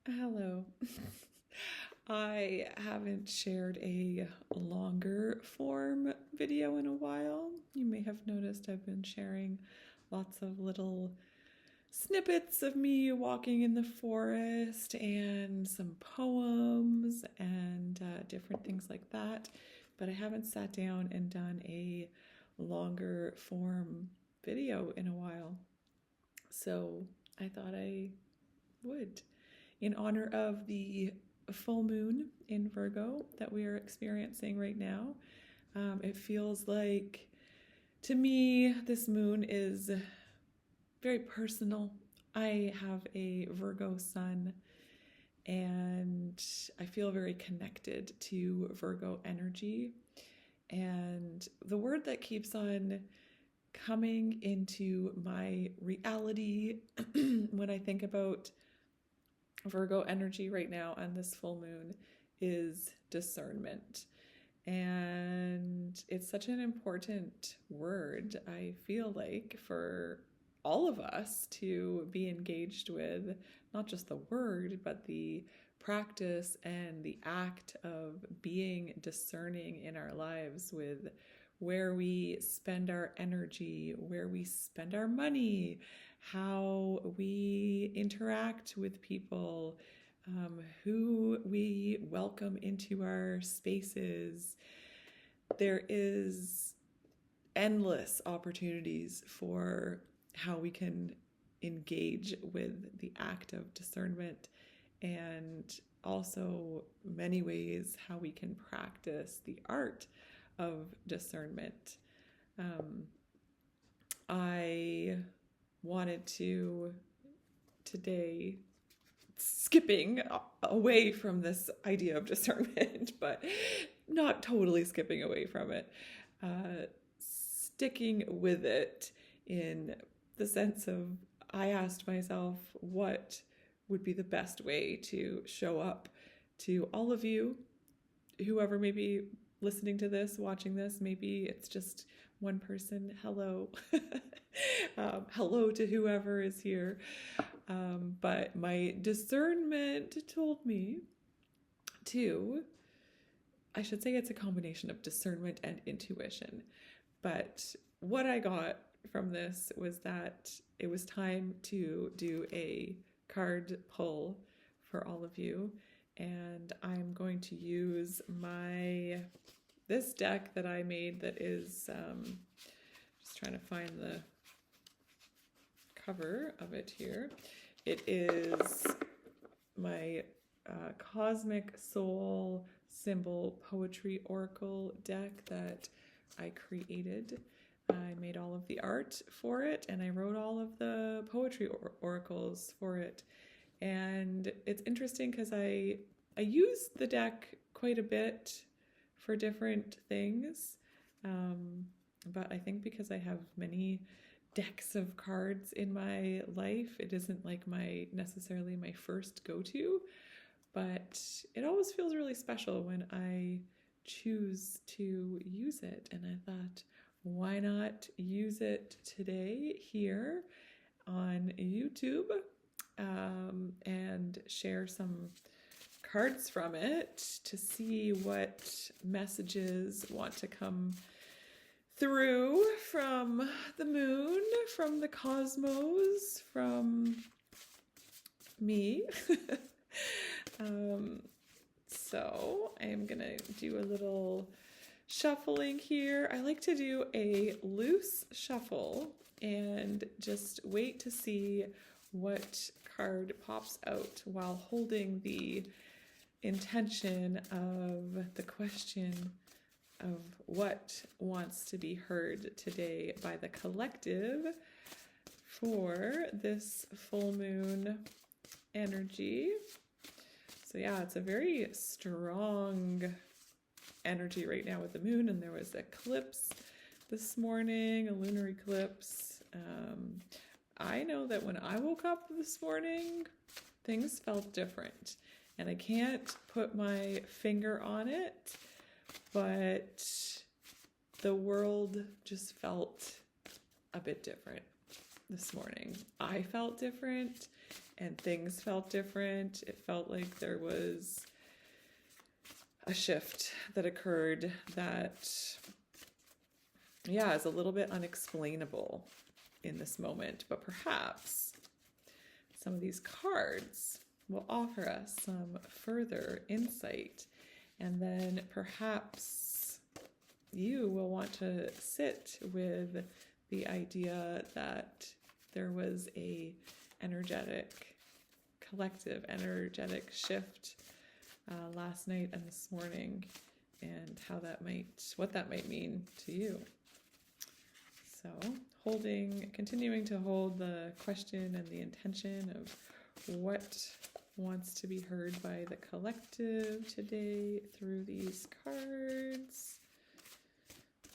Hello. I haven't shared a longer form video in a while. You may have noticed I've been sharing lots of little snippets of me walking in the forest and some poems and different things like that. But I haven't sat down and done a longer form video in a while. So I thought I would, in honor of the full moon in Virgo that we are experiencing right now. It feels like, to me, this moon is very personal. I have a Virgo sun, and I feel very connected to Virgo energy. And the word that keeps on coming into my reality when I think about Virgo energy right now on this full moon is discernment. And it's such an important word, I feel like, for all of us to be engaged with, not just the word, but the practice and the act of being discerning in our lives with where we spend our energy, where we spend our money, how we interact with people, who we welcome into our spaces. There is endless opportunities for how we can engage with the act of discernment, and also many ways how we can practice the art of discernment. I wanted to today, skipping away from this idea of discernment, but not totally skipping away from it, sticking with it in the sense of, I asked myself what would be the best way to show up to all of you, whoever may be listening to this, watching this. Maybe it's just one person. Hello. Hello to whoever is here. But my discernment told me I should say it's a combination of discernment and intuition. But what I got from this was that it was time to do a card pull for all of you. And I'm going to use this deck that I made that is, just trying to find the cover of it here. It is my Cosmic Soul Symbol Poetry Oracle deck that I created. I made all of the art for it, and I wrote all of the poetry oracles for it. And it's interesting because I use the deck quite a bit for different things, but I think because I have many decks of cards in my life, it isn't like necessarily my first go-to, but it always feels really special when I choose to use it. And I thought, why not use it today here on YouTube, and share some cards from it to see what messages want to come through from the moon, from the cosmos, from me. So I'm gonna do a little shuffling here. I like to do a loose shuffle and just wait to see what card pops out while holding the intention of the question of what wants to be heard today by the collective for this full moon energy. So yeah, it's a very strong energy right now with the moon, and there was an eclipse this morning, a lunar eclipse. I know that when I woke up this morning, things felt different, and I can't put my finger on it, but the world just felt a bit different this morning. I felt different, and things felt different. It felt like there was a shift that occurred that, yeah, is a little bit unexplainable in this moment, but perhaps some of these cards will offer us some further insight, and then perhaps you will want to sit with the idea that there was a collective energetic shift last night and this morning, and what that might mean to you. So continuing to hold the question and the intention of what wants to be heard by the collective today through these cards.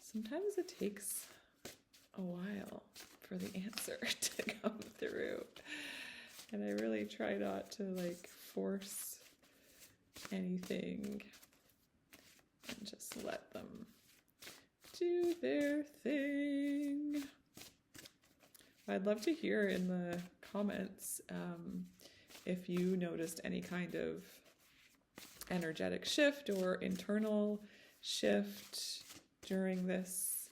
Sometimes it takes a while for the answer to come through, and I really try not to force anything and just let them do their thing. I'd love to hear in the comments if you noticed any kind of energetic shift or internal shift during this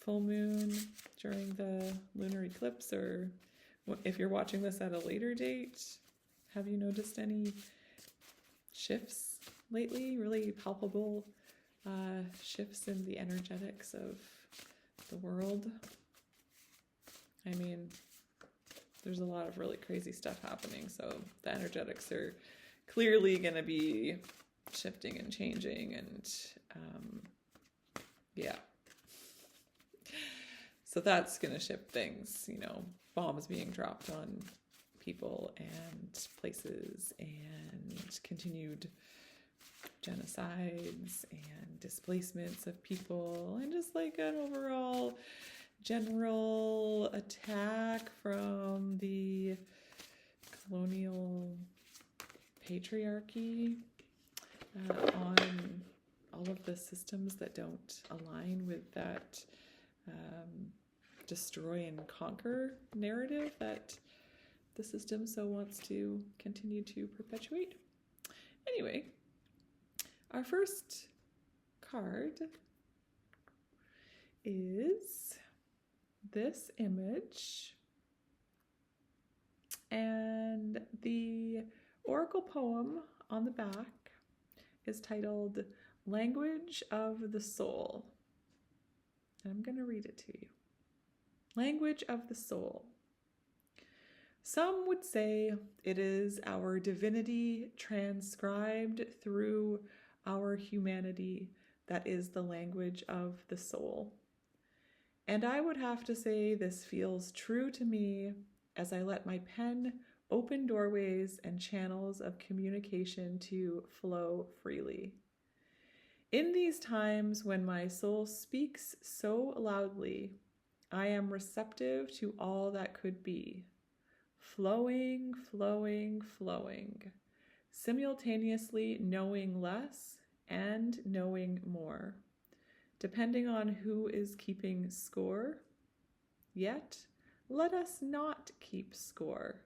full moon, during the lunar eclipse, or if you're watching this at a later date, have you noticed any shifts lately, really palpable shifts in the energetics of the world? I mean, there's a lot of really crazy stuff happening, so the energetics are clearly going to be shifting and changing, and yeah. So that's going to shift things, bombs being dropped on people and places, and continued genocides and displacements of people, and just an overall general attack from the colonial patriarchy on all of the systems that don't align with that destroy and conquer narrative that the system so wants to continue to perpetuate. Anyway, our first card is this image, and the oracle poem on the back is titled Language of the Soul. And I'm going to read it to you. Language of the Soul. Some would say it is our divinity transcribed through our humanity that is the language of the soul. And I would have to say this feels true to me as I let my pen open doorways and channels of communication to flow freely. In these times when my soul speaks so loudly, I am receptive to all that could be. Flowing, flowing, flowing, simultaneously knowing less and knowing more, depending on who is keeping score. Yet, let us not keep score,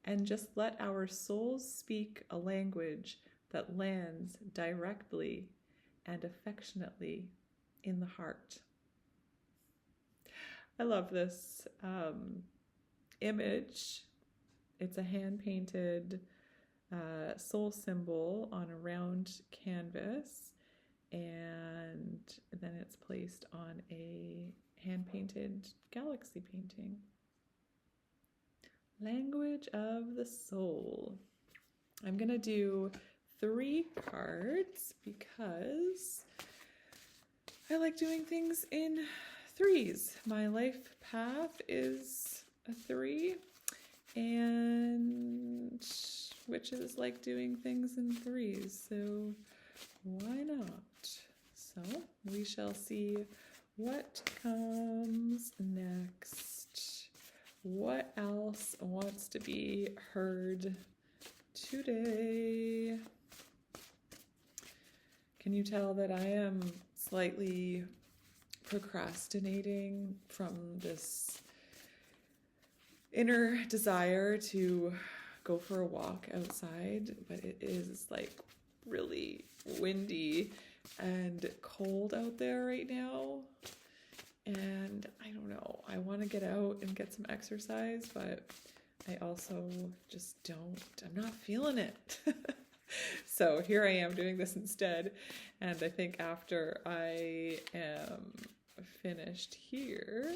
and just let our souls speak a language that lands directly and affectionately in the heart. I love this image. It's a hand-painted soul symbol on a round canvas, and then it's placed on a hand-painted galaxy painting. Language of the Soul. I'm going to do 3 cards because I like doing things in 3s. My life path is a 3, and witches like doing things in 3s, so why not? So we shall see what comes next. What else wants to be heard today? Can you tell that I am slightly procrastinating from this inner desire to go for a walk outside, but it is like really windy and cold out there right now. And I don't know, I want to get out and get some exercise, but I also just I'm not feeling it. So here I am doing this instead. And I think after I am finished here,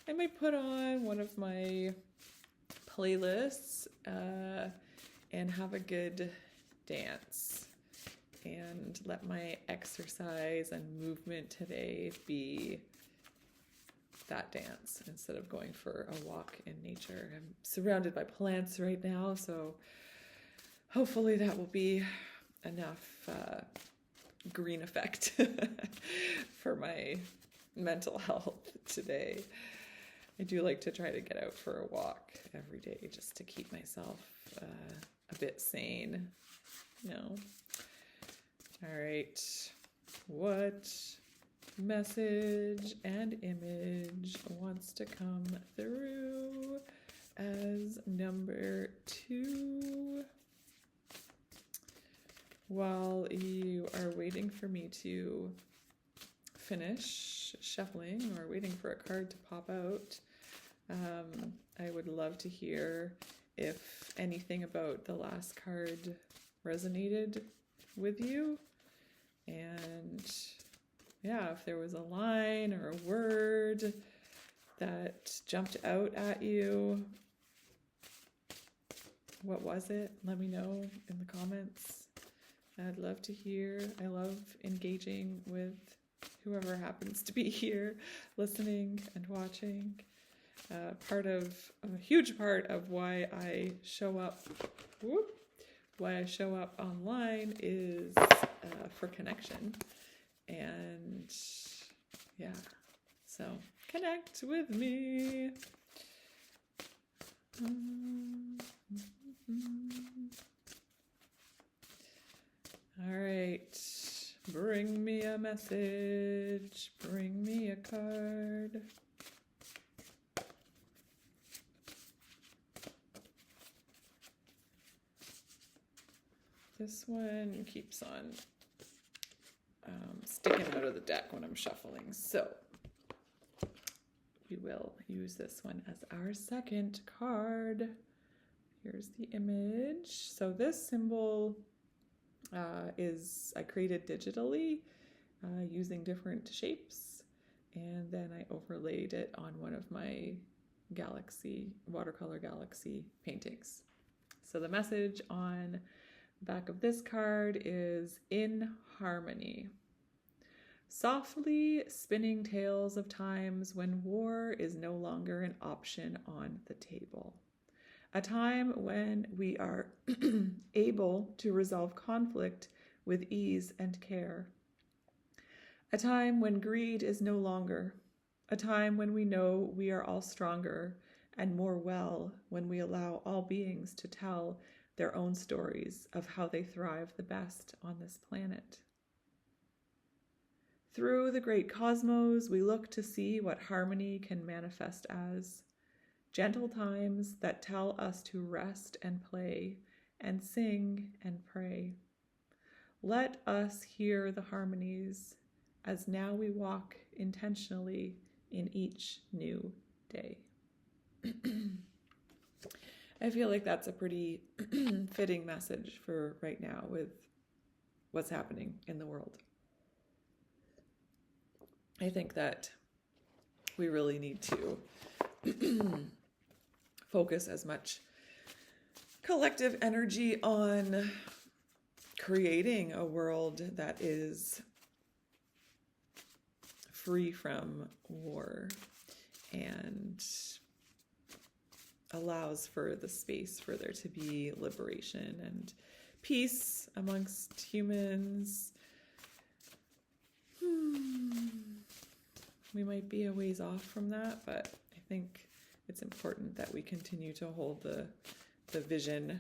I might put on one of my playlists and have a good dance and let my exercise and movement today be that dance instead of going for a walk in nature. I'm surrounded by plants right now, so hopefully that will be enough green effect for my mental health today. I do like to try to get out for a walk every day just to keep myself a bit sane, you know. All right, what message and image wants to come through as number 2? While you are waiting for me to finish shuffling or waiting for a card to pop out, I would love to hear if anything about the last card resonated with you. And yeah, if there was a line or a word that jumped out at you, what was it? Let me know in the comments. I'd love to hear. I love engaging with whoever happens to be here, listening and watching. A huge part of why I show up, online is for connection. And yeah, so connect with me. All right, bring me a message, bring me a card. This one keeps on sticking out of the deck when I'm shuffling, so we will use this one as our second card. Here's the image. So this symbol I created digitally using different shapes, and then I overlaid it on one of my watercolor galaxy paintings. So the message on the back of this card is in harmony. Softly spinning tales of times when war is no longer an option on the table. A time when we are able to resolve conflict with ease and care. A time when greed is no longer. A time when we know we are all stronger and more well when we allow all beings to tell their own stories of how they thrive the best on this planet. Through the great cosmos, we look to see what harmony can manifest as. Gentle times that tell us to rest and play and sing and pray. Let us hear the harmonies as now we walk intentionally in each new day. I feel like that's a pretty fitting message for right now with what's happening in the world. I think that we really need to focus as much collective energy on creating a world that is free from war and allows for the space for there to be liberation and peace amongst humans. We might be a ways off from that, but I think it's important that we continue to hold the vision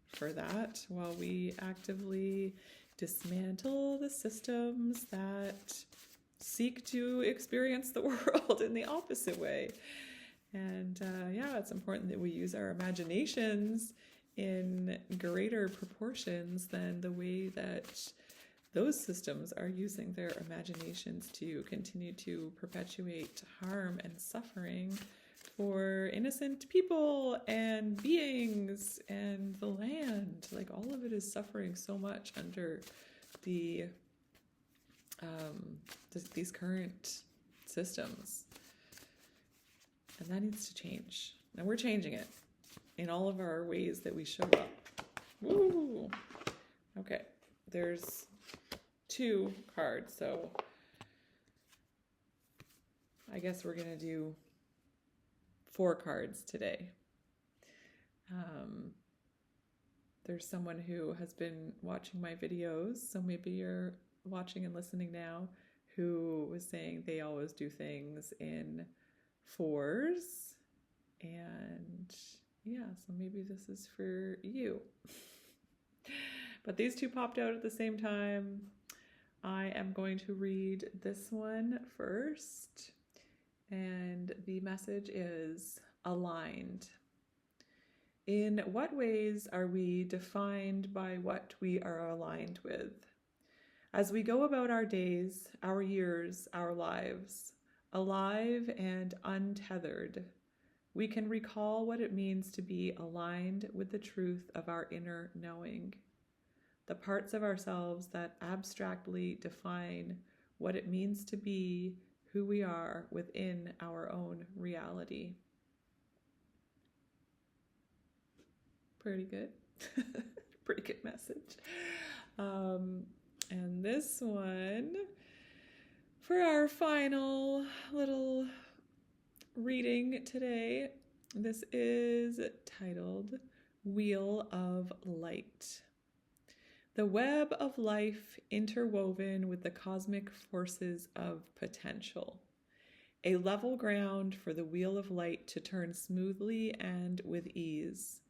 for that while we actively dismantle the systems that seek to experience the world in the opposite way. And yeah, it's important that we use our imaginations in greater proportions than the way that those systems are using their imaginations to continue to perpetuate harm and suffering for innocent people and beings and the land. Like, all of it is suffering so much under the these current systems. And that needs to change. And we're changing it in all of our ways that we show up. Woo! Okay, there's 2 cards, so I guess we're going to do 4 cards today. There's someone who has been watching my videos, so maybe you're watching and listening now, who was saying they always do things in 4s, and yeah, so maybe this is for you. But these 2 popped out at the same time. I am going to read this one first, and the message is aligned. In what ways are we defined by what we are aligned with? As we go about our days, our years, our lives, alive and untethered, we can recall what it means to be aligned with the truth of our inner knowing, the parts of ourselves that abstractly define what it means to be who we are within our own reality. Pretty good. Pretty good message. And this one, for our final little reading today, this is titled Wheel of Light. The web of life interwoven with the cosmic forces of potential. A level ground for the wheel of light to turn smoothly and with ease,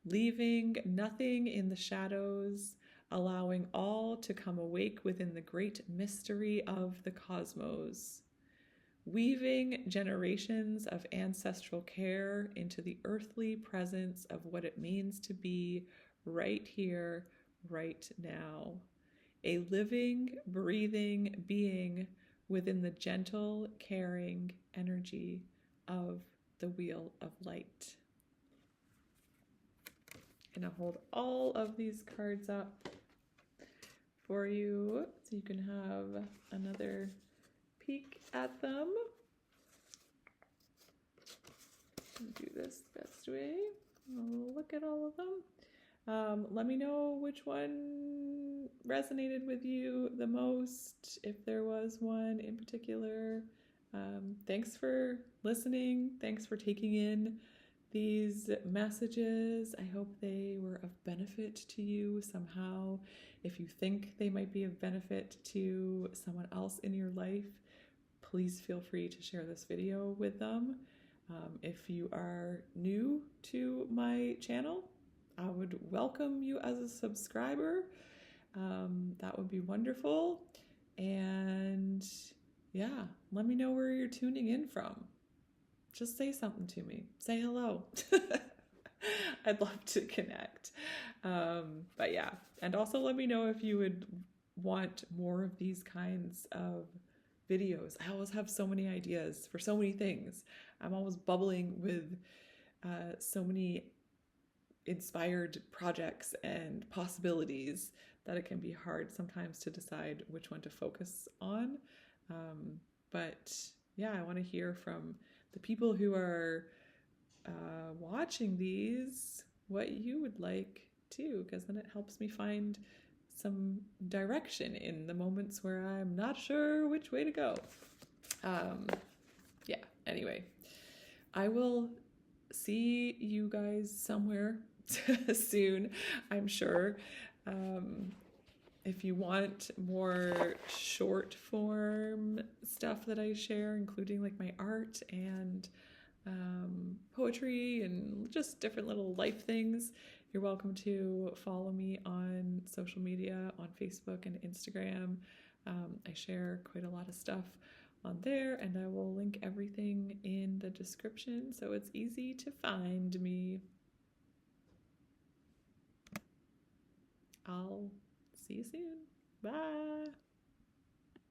leaving nothing in the shadows, allowing all to come awake within the great mystery of the cosmos, weaving generations of ancestral care into the earthly presence of what it means to be right here, right now, a living, breathing being within the gentle, caring energy of the wheel of light. I'm going to hold all of these cards up for you so you can have another peek at them. Do this the best way. I'll look at all of them. Let me know which one resonated with you the most, if there was one in particular. Thanks for listening. Thanks for taking in these messages. I hope they were of benefit to you somehow. If you think they might be of benefit to someone else in your life, please feel free to share this video with them. If you are new to my channel, I would welcome you as a subscriber. That would be wonderful. And yeah, let me know where you're tuning in from. Just say something to me. Say hello. I'd love to connect. But yeah, and also let me know if you would want more of these kinds of videos. I always have so many ideas for so many things. I'm always bubbling with so many inspired projects and possibilities that it can be hard sometimes to decide which one to focus on. But yeah, I want to hear from the people who are watching these what you would like too, because then it helps me find some direction in the moments where I'm not sure which way to go. Yeah, anyway, I will see you guys somewhere soon, I'm sure. If you want more short form stuff that I share, including like my art and poetry and just different little life things, you're welcome to follow me on social media, on Facebook and Instagram. I share quite a lot of stuff on there, and I will link everything in the description so it's easy to find me. I'll see you soon. Bye.